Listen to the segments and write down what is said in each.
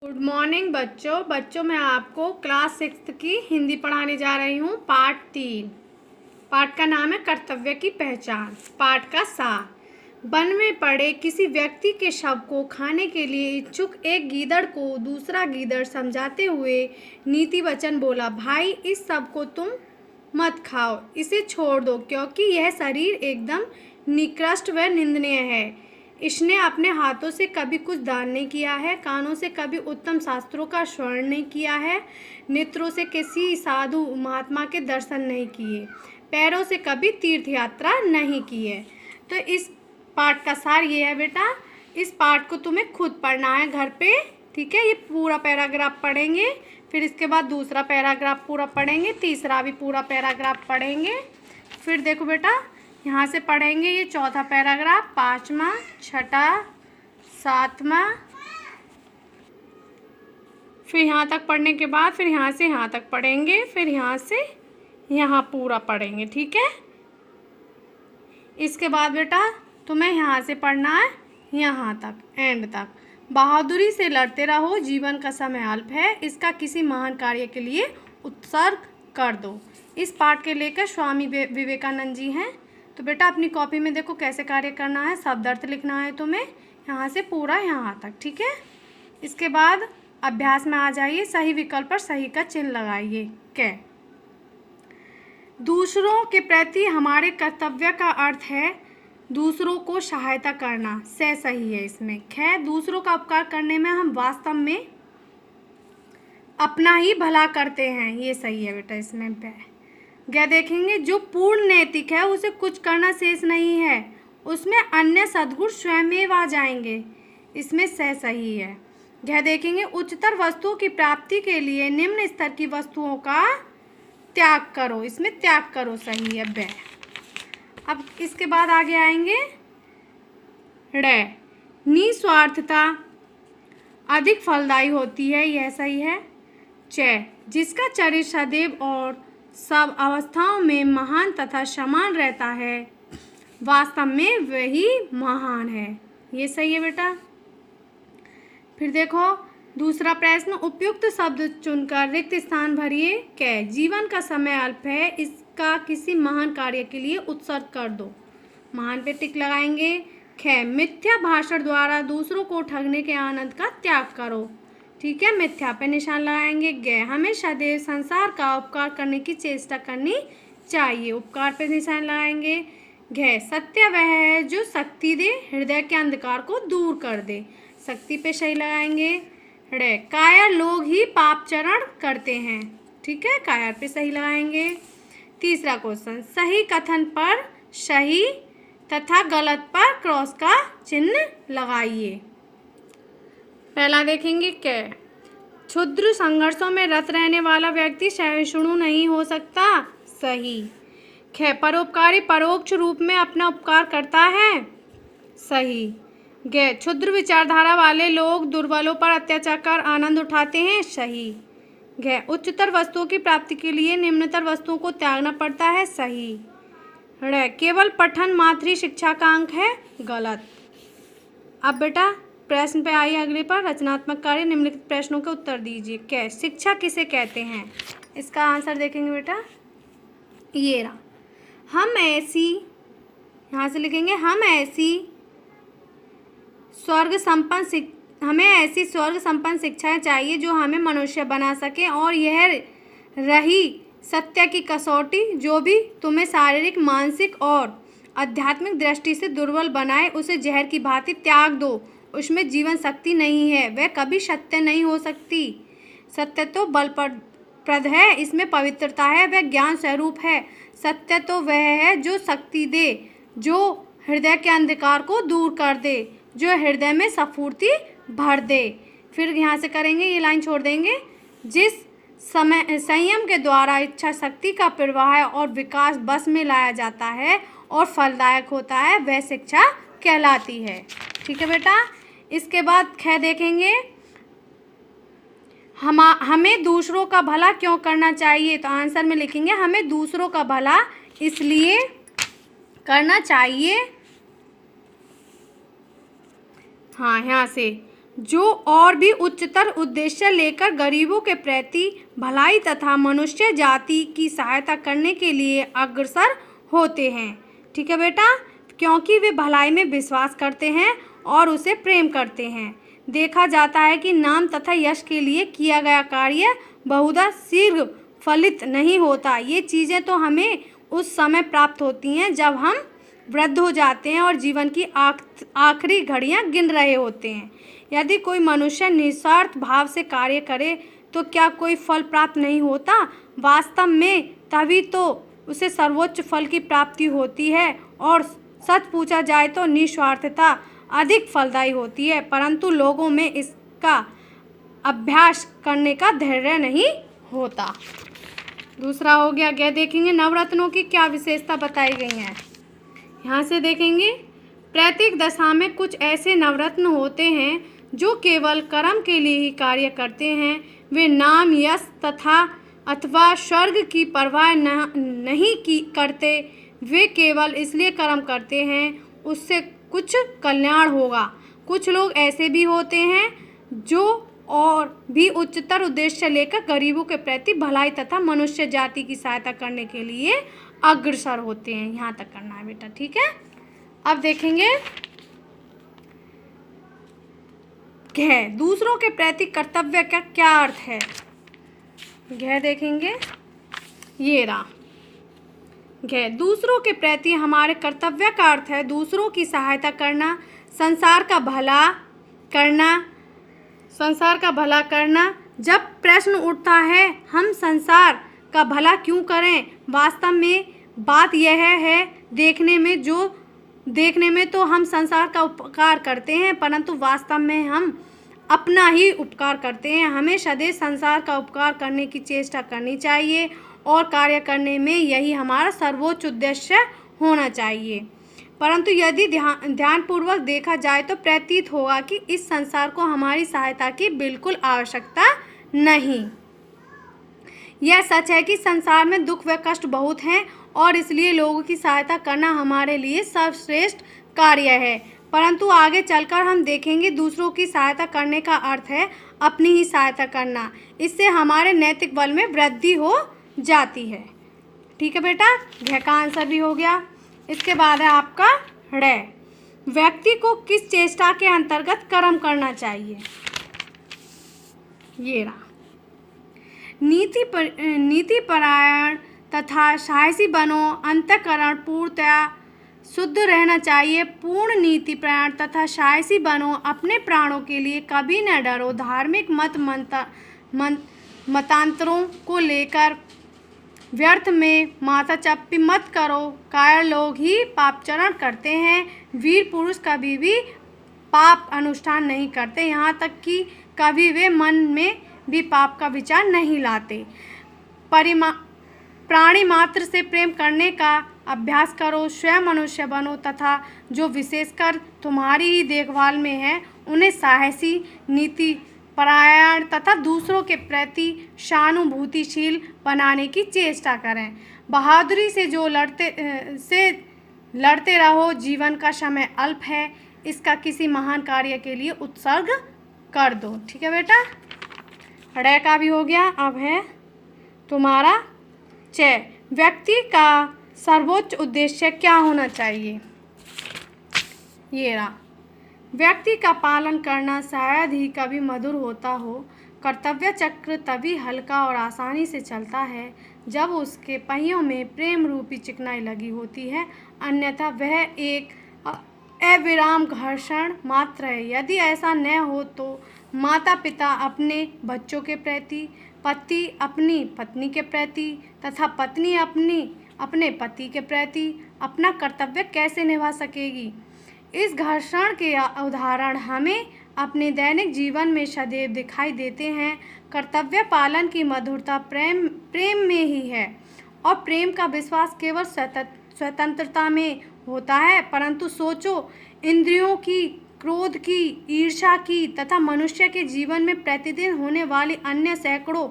Good morning बच्चों मैं आपको क्लास 6 की हिंदी पढ़ाने जा रही हूँ। पाठ 3। पाठ का नाम है कर्तव्य की पहचान। पाठ का सार। वन में पड़े किसी व्यक्ति के शव को खाने के लिए इच्छुक एक गीदड़ को दूसरा गीदड़ समझाते हुए नीति वचन बोला, भाई इस सब को तुम मत खाओ, इसे छोड़ दो क्योंकि यह शरीर एकदम निकृष्ट व निंदनीय है। इसने अपने हाथों से कभी कुछ दान नहीं किया है, कानों से कभी उत्तम शास्त्रों का श्रवण नहीं किया है, नेत्रों से किसी साधु महात्मा के दर्शन नहीं किए, पैरों से कभी तीर्थ यात्रा नहीं की है। तो इस पाठ का सार ये है बेटा, इस पाठ को तुम्हें खुद पढ़ना है घर पे, ठीक है। ये पूरा पैराग्राफ पढ़ेंगे, फिर इसके बाद दूसरा पैराग्राफ पूरा पढ़ेंगे, तीसरा भी पूरा पैराग्राफ पढ़ेंगे। फिर देखो बेटा, यहाँ से पढ़ेंगे ये चौथा पैराग्राफ, पाँचवा, छठा, सातवां, फिर यहाँ तक पढ़ने के बाद फिर यहाँ से यहाँ तक पढ़ेंगे, फिर यहाँ से यहाँ पूरा पढ़ेंगे, ठीक है। इसके बाद बेटा तुम्हें यहाँ से पढ़ना है यहाँ तक, एंड तक। बहादुरी से लड़ते रहो, जीवन का समय अल्प है, इसका किसी महान कार्य के लिए उत्सर्ग कर दो। इस पाठ के लेकर स्वामी विवेकानंद जी हैं। तो बेटा अपनी कॉपी में देखो कैसे कार्य करना है, शब्द अर्थ लिखना है तुम्हें यहाँ से पूरा यहाँ तक, ठीक है। इसके बाद अभ्यास में आ जाइए, सही विकल्प पर सही का चिन्ह लगाइए। कै, दूसरों के प्रति हमारे कर्तव्य का अर्थ है दूसरों को सहायता करना, से सही है इसमें। खे, दूसरों का उपकार करने में हम वास्तव में अपना ही भला करते हैं, ये सही है बेटा इसमें। ग, देखेंगे जो पूर्ण नैतिक है उसे कुछ करना शेष नहीं है, उसमें अन्य सद्गुण स्वयं आ जाएंगे, इसमें से सही है। घ, देखेंगे उच्चतर वस्तुओं की प्राप्ति के लिए निम्न स्तर की वस्तुओं का त्याग करो, इसमें त्याग करो सही है। ब, अब इसके बाद आगे आएंगे ड़, निस्वार्थता अधिक फलदायी होती है, यह सही है। च, जिसका चरित्र सदैव और सब अवस्थाओं में महान तथा समान रहता है, वास्तव में वही महान है, ये सही है बेटा। फिर देखो दूसरा प्रश्न, उपयुक्त शब्द चुनकर रिक्त स्थान भरिए। कै, जीवन का समय अल्प है, इसका किसी महान कार्य के लिए उत्सर्ग कर दो, महान पे टिक लगाएंगे। ख, मिथ्या भाषण द्वारा दूसरों को ठगने के आनंद का त्याग करो, ठीक है, मिथ्या पे निशान लगाएंगे। ग, हमें सदैव संसार का उपकार करने की चेष्टा करनी चाहिए, उपकार पे निशान लगाएंगे। घ, सत्य वह है जो शक्ति दे, हृदय के अंधकार को दूर कर दे, शक्ति पे सही लगाएंगे। ड़, कायर लोग ही पापचरण करते हैं, ठीक है, कायर पे सही लगाएंगे। तीसरा क्वेश्चन, सही कथन पर सही तथा गलत पर क्रॉस का चिन्ह लगाइए। पहला देखेंगे कै, क्षुद्र संघर्षों में रत रहने वाला व्यक्ति सहिष्णु नहीं हो सकता, सही। ख, परोपकारी परोक्ष रूप में अपना उपकार करता है, सही। ग, क्षुद्र विचारधारा वाले लोग दुर्बलों पर अत्याचार कर आनंद उठाते हैं, सही। घ, उच्चतर वस्तुओं की प्राप्ति के लिए निम्नतर वस्तुओं को त्यागना पड़ता है, सही। ड़, केवल पठन मात्र ही शिक्षा का अंक है, गलत। अब बेटा प्रश्न पे आइए अगले पर, रचनात्मक कार्य निम्नलिखित प्रश्नों के उत्तर दीजिए। कै, शिक्षा किसे कहते हैं, इसका आंसर देखेंगे बेटा, ये रहा। हम ऐसी, यहाँ से लिखेंगे हम ऐसी हमें ऐसी स्वर्ग संपन्न शिक्षाएं चाहिए जो हमें मनुष्य बना सके, और यह रही सत्य की कसौटी, जो भी तुम्हें शारीरिक, मानसिक और आध्यात्मिक दृष्टि से दुर्बल बनाए उसे जहर की भांति त्याग दो, उसमें जीवन शक्ति नहीं है, वह कभी सत्य नहीं हो सकती। सत्य तो बलप्रद है, इसमें पवित्रता है, वह ज्ञान स्वरूप है। सत्य तो वह है जो शक्ति दे, जो हृदय के अंधकार को दूर कर दे, जो हृदय में स्फूर्ति भर दे। फिर यहाँ से करेंगे, ये लाइन छोड़ देंगे, जिस समय संयम के द्वारा इच्छा शक्ति का प्रवाह और विकास बस में लाया जाता है और फलदायक होता है, वह शिक्षा कहलाती है, ठीक है बेटा। इसके बाद ख, देखेंगे हमें दूसरों का भला क्यों करना चाहिए, तो आंसर में लिखेंगे हमें दूसरों का भला इसलिए करना चाहिए, हाँ यहाँ से जो और भी उच्चतर उद्देश्य लेकर गरीबों के प्रति भलाई तथा मनुष्य जाति की सहायता करने के लिए अग्रसर होते हैं। ठीक है बेटा, क्योंकि वे भलाई में विश्वास करते हैं और उसे प्रेम करते हैं। देखा जाता है कि नाम तथा यश के लिए किया गया कार्य बहुधा शीघ्र फलित नहीं होता। ये चीज़ें तो हमें उस समय प्राप्त होती हैं जब हम वृद्ध हो जाते हैं और जीवन की आखिरी घड़ियां गिन रहे होते हैं। यदि कोई मनुष्य निस्वार्थ भाव से कार्य करे तो क्या कोई फल प्राप्त नहीं होता? वास्तव में तभी तो उसे सर्वोच्च फल की प्राप्ति होती है। और सच पूछा जाए तो निस्वार्थता अधिक फलदायी होती है, परंतु लोगों में इसका अभ्यास करने का धैर्य नहीं होता। दूसरा हो गया, क्या देखेंगे नवरत्नों की क्या विशेषता बताई गई है। यहाँ से देखेंगे, प्रत्येक दशा में कुछ ऐसे नवरत्न होते हैं जो केवल कर्म के लिए ही कार्य करते हैं। वे नाम, यश तथा अथवा स्वर्ग की परवाह नहीं करते। वे केवल इसलिए कर्म करते हैं उससे कुछ कल्याण होगा। कुछ लोग ऐसे भी होते हैं जो और भी उच्चतर उद्देश्य लेकर गरीबों के प्रति भलाई तथा मनुष्य जाति की सहायता करने के लिए अग्रसर होते हैं। यहाँ तक करना है बेटा, ठीक है। अब देखेंगे दूसरों के प्रति कर्तव्य का क्या अर्थ है। देखेंगे, ये रहा। दूसरों के प्रति हमारे कर्तव्य का अर्थ है दूसरों की सहायता करना, संसार का भला करना। जब प्रश्न उठता है हम संसार का भला क्यों करें, वास्तव में बात यह है देखने में तो हम संसार का उपकार करते हैं, परंतु वास्तव में हम अपना ही उपकार करते हैं। हमें सदैव संसार का उपकार करने की चेष्टा करनी चाहिए और कार्य करने में यही हमारा सर्वोच्च उद्देश्य होना चाहिए। परंतु यदि ध्यानपूर्वक देखा जाए तो प्रतीत होगा कि इस संसार को हमारी सहायता की बिल्कुल आवश्यकता नहीं। यह सच है कि संसार में दुख व कष्ट बहुत हैं और इसलिए लोगों की सहायता करना हमारे लिए सर्वश्रेष्ठ कार्य है। परंतु आगे चलकर हम देखेंगे दूसरों की सहायता करने का अर्थ है अपनी ही सहायता करना। इससे हमारे नैतिक बल में वृद्धि हो जाती है। ठीक है बेटा, घ का आंसर भी हो गया। इसके बाद है आपका ड़। व्यक्ति को किस चेष्टा के अंतर्गत कर्म करना चाहिए। ये रहा, नीतिपरायण तथा साहसी बनो, अंतःकरण पूर्णतया शुद्ध रहना चाहिए। पूर्ण नीतिपरायण तथा साहसी बनो, अपने प्राणों के लिए कभी न डरो। धार्मिक मतांतरों को लेकर व्यर्थ में माथाचप्पी मत करो। कायर लोग ही पापचरण करते हैं, वीर पुरुष कभी भी पाप अनुष्ठान नहीं करते, यहाँ तक कि कभी वे मन में भी पाप का विचार नहीं लाते। प्राणी मात्र से प्रेम करने का अभ्यास करो। स्वयं मनुष्य बनो तथा जो विशेषकर तुम्हारी ही देखभाल में है उन्हें साहसी, नीति परायण तथा दूसरों के प्रति सहानुभूतिशील बनाने की चेष्टा करें। बहादुरी से लड़ते रहो। जीवन का समय अल्प है, इसका किसी महान कार्य के लिए उत्सर्ग कर दो। ठीक है बेटा, ड़ का भी हो गया। अब है तुम्हारा च। व्यक्ति का सर्वोच्च उद्देश्य क्या होना चाहिए। ये रहा, व्यक्ति का पालन करना शायद ही कभी मधुर होता हो। कर्तव्य चक्र तभी हल्का और आसानी से चलता है जब उसके पहियों में प्रेम रूपी चिकनाई लगी होती है, अन्यथा वह एक अविराम घर्षण मात्र है। यदि ऐसा न हो तो माता पिता अपने बच्चों के प्रति, पति अपनी पत्नी के प्रति तथा पत्नी अपने पति के प्रति अपना कर्तव्य कैसे निभा सकेगी। इस घर्षण के उदाहरण हमें अपने दैनिक जीवन में सदैव दिखाई देते हैं। कर्तव्य पालन की मधुरता प्रेम में ही है और प्रेम का विश्वास केवल स्वतंत्रता में होता है। परंतु सोचो, इंद्रियों की, क्रोध की, ईर्ष्या की तथा मनुष्य के जीवन में प्रतिदिन होने वाली अन्य सैकड़ों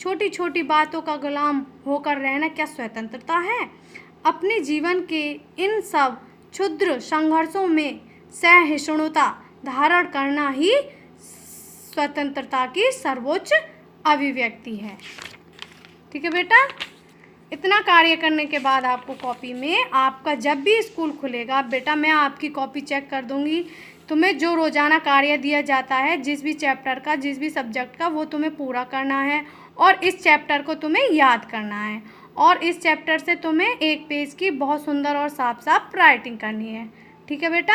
छोटी छोटी बातों का गुलाम होकर रहना क्या स्वतंत्रता है। अपने जीवन के इन सब क्षुद्र संघर्षों में सहिष्णुता धारण करना ही स्वतंत्रता की सर्वोच्च अभिव्यक्ति है। ठीक है बेटा, इतना कार्य करने के बाद आपको कॉपी में, आपका जब भी स्कूल खुलेगा बेटा, मैं आपकी कॉपी चेक कर दूंगी। तुम्हें जो रोज़ाना कार्य दिया जाता है, जिस भी चैप्टर का, जिस भी सब्जेक्ट का, वो तुम्हें पूरा करना है और इस चैप्टर को तुम्हें याद करना है और इस चैप्टर से तुम्हें एक पेज की बहुत सुंदर और साफ साफ राइटिंग करनी है। ठीक है बेटा।